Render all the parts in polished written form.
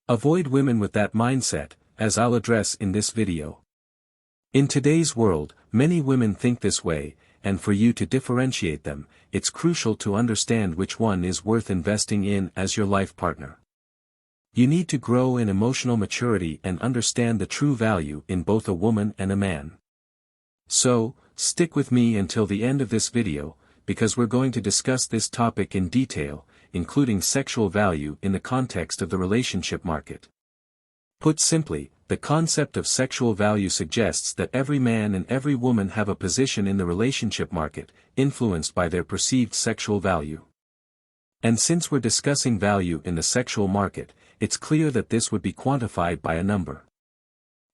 Avoid women with that mindset, as I'll address in this video. In today's world, many women think this way, and for you to differentiate them, it's crucial to understand which one is worth investing in as your life partner. You need to grow in emotional maturity and understand the true value in both a woman and a man. So, stick with me until the end of this video, because we're going to discuss this topic in detail, including sexual value in the context of the relationship market. Put simply, the concept of sexual value suggests that every man and every woman have a position in the relationship market, influenced by their perceived sexual value. And since we're discussing value in the sexual market, it's clear that this would be quantified by a number.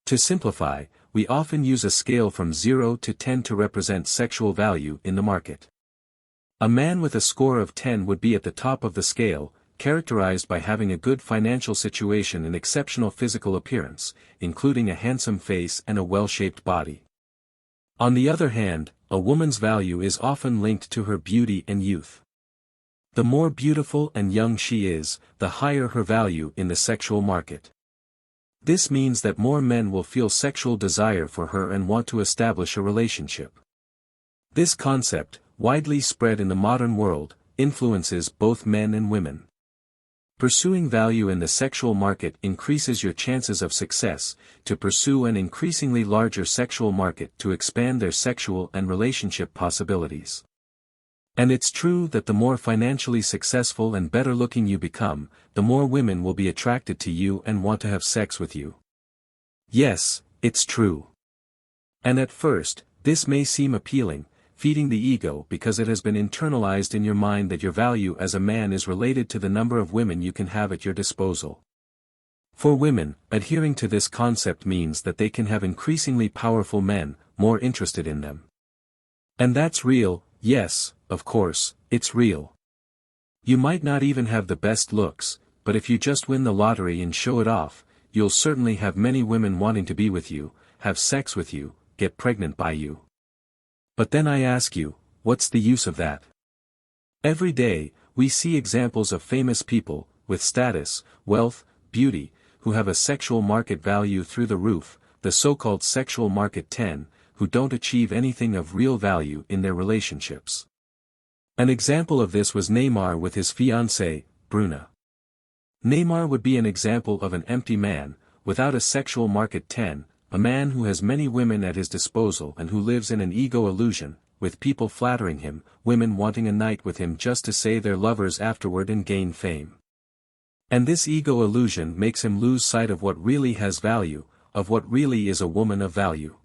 To simplify, we often use a scale from 0 to 10 to represent sexual value in the market. A man with a score of 10 would be at the top of the scale, characterized by having a good financial situation and exceptional physical appearance, including a handsome face and a well-shaped body. On the other hand, a woman's value is often linked to her beauty and youth. The more beautiful and young she is, the higher her value in the sexual market. This means that more men will feel sexual desire for her and want to establish a relationship. This concept, widely spread in the modern world, influences both men and women. Pursuing value in the sexual market increases your chances of success, to pursue an increasingly larger sexual market to expand their sexual and relationship possibilities. And it's true that the more financially successful and better looking you become, the more women will be attracted to you and want to have sex with you. Yes, it's true. And at first, this may seem appealing, feeding the ego because it has been internalized in your mind that your value as a man is related to the number of women you can have at your disposal. For women, adhering to this concept means that they can have increasingly powerful men, more interested in them. And that's real, yes, of course, it's real. You might not even have the best looks, but if you just win the lottery and show it off, you'll certainly have many women wanting to be with you, have sex with you, get pregnant by you. But then I ask you, what's the use of that? Every day, we see examples of famous people, with status, wealth, beauty, who have a sexual market value through the roof, the so-called sexual market 10, who don't achieve anything of real value in their relationships. An example of this was Neymar with his fiancée, Bruna. Neymar would be an example of an empty man, without a sexual market 10, a man who has many women at his disposal and who lives in an ego illusion, with people flattering him, women wanting a night with him just to say they're lovers afterward and gain fame. And this ego illusion makes him lose sight of what really has value, of what really is a woman of value.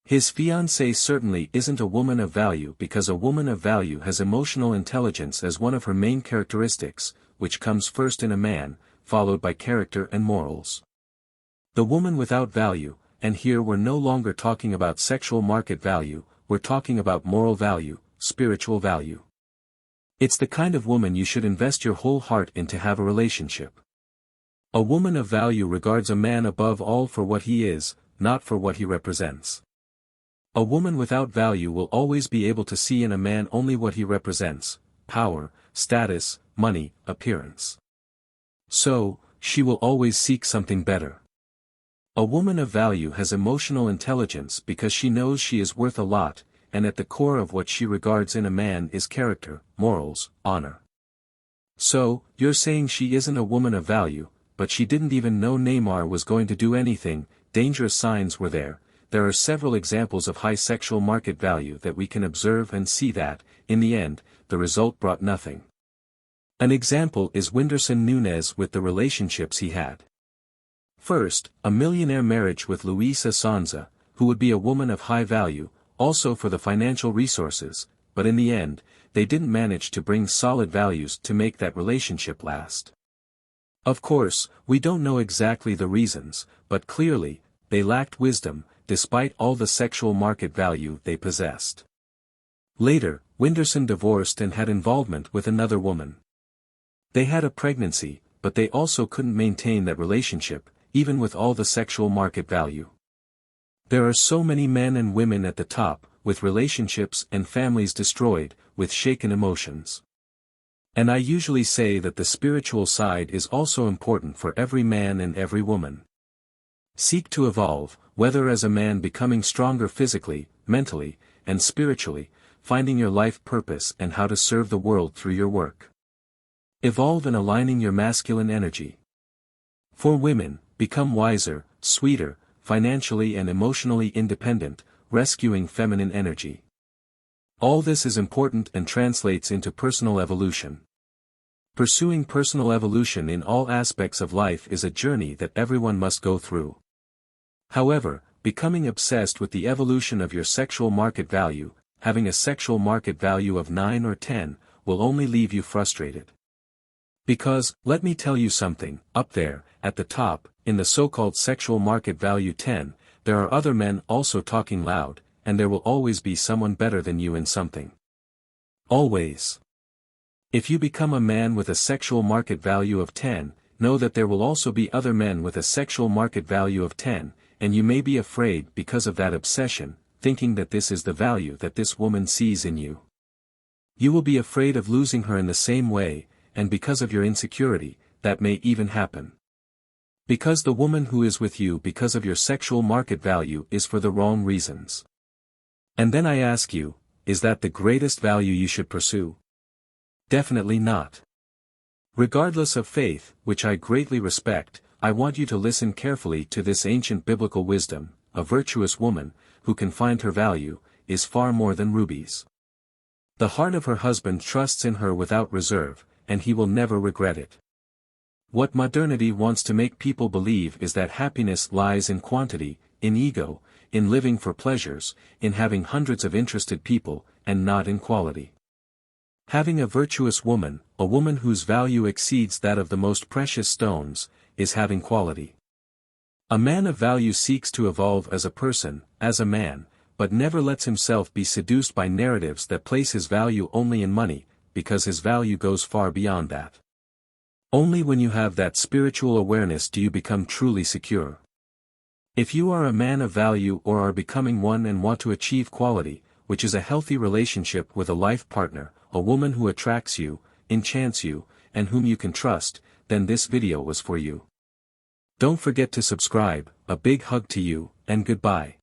His fiancée certainly isn't a woman of value because a woman of value has emotional intelligence as one of her main characteristics, which comes first in a man, followed by character and morals. The woman without value, and here we're no longer talking about sexual market value, we're talking about moral value, spiritual value. It's the kind of woman you should invest your whole heart in to have a relationship. A woman of value regards a man above all for what he is, not for what he represents. A woman without value will always be able to see in a man only what he represents: power, status, money, appearance. So, she will always seek something better. A woman of value has emotional intelligence because she knows she is worth a lot, and at the core of what she regards in a man is character, morals, honor. So, you're saying she isn't a woman of value, but she didn't even know Neymar was going to do anything. Dangerous signs were there. There are several examples of high sexual market value that we can observe and see that, in the end, the result brought nothing. An example is Whindersson Nunes with the relationships he had. First, a millionaire marriage with Luisa Sonza, who would be a woman of high value, also for the financial resources, but in the end, they didn't manage to bring solid values to make that relationship last. Of course, we don't know exactly the reasons, but clearly, they lacked wisdom, despite all the sexual market value they possessed. Later, Whindersson divorced and had involvement with another woman. They had a pregnancy, but they also couldn't maintain that relationship, even with all the sexual market value. There are so many men and women at the top, with relationships and families destroyed, with shaken emotions. And I usually say that the spiritual side is also important for every man and every woman. Seek to evolve, whether as a man becoming stronger physically, mentally, and spiritually, finding your life purpose and how to serve the world through your work. Evolve in aligning your masculine energy. For women, become wiser, sweeter, financially and emotionally independent, rescuing feminine energy. All this is important and translates into personal evolution. Pursuing personal evolution in all aspects of life is a journey that everyone must go through. However, becoming obsessed with the evolution of your sexual market value, having a sexual market value of 9 or 10, will only leave you frustrated. Because, let me tell you something, up there, at the top, in the so-called sexual market value 10, there are other men also talking loud, and there will always be someone better than you in something. Always. If you become a man with a sexual market value of 10, know that there will also be other men with a sexual market value of 10, and you may be afraid because of that obsession, thinking that this is the value that this woman sees in you. You will be afraid of losing her in the same way, and because of your insecurity, that may even happen. Because the woman who is with you because of your sexual market value is for the wrong reasons. And then I ask you, is that the greatest value you should pursue? Definitely not. Regardless of faith, which I greatly respect, I want you to listen carefully to this ancient biblical wisdom. A virtuous woman, who can find her value, is far more than rubies. The heart of her husband trusts in her without reserve, and he will never regret it. What modernity wants to make people believe is that happiness lies in quantity, in ego, in living for pleasures, in having hundreds of interested people, and not in quality. Having a virtuous woman, a woman whose value exceeds that of the most precious stones, is having quality. A man of value seeks to evolve as a person, as a man, but never lets himself be seduced by narratives that place his value only in money, because his value goes far beyond that. Only when you have that spiritual awareness do you become truly secure. If you are a man of value or are becoming one and want to achieve quality, which is a healthy relationship with a life partner, a woman who attracts you, enchants you, and whom you can trust, then this video was for you. Don't forget to subscribe. A big hug to you, and goodbye.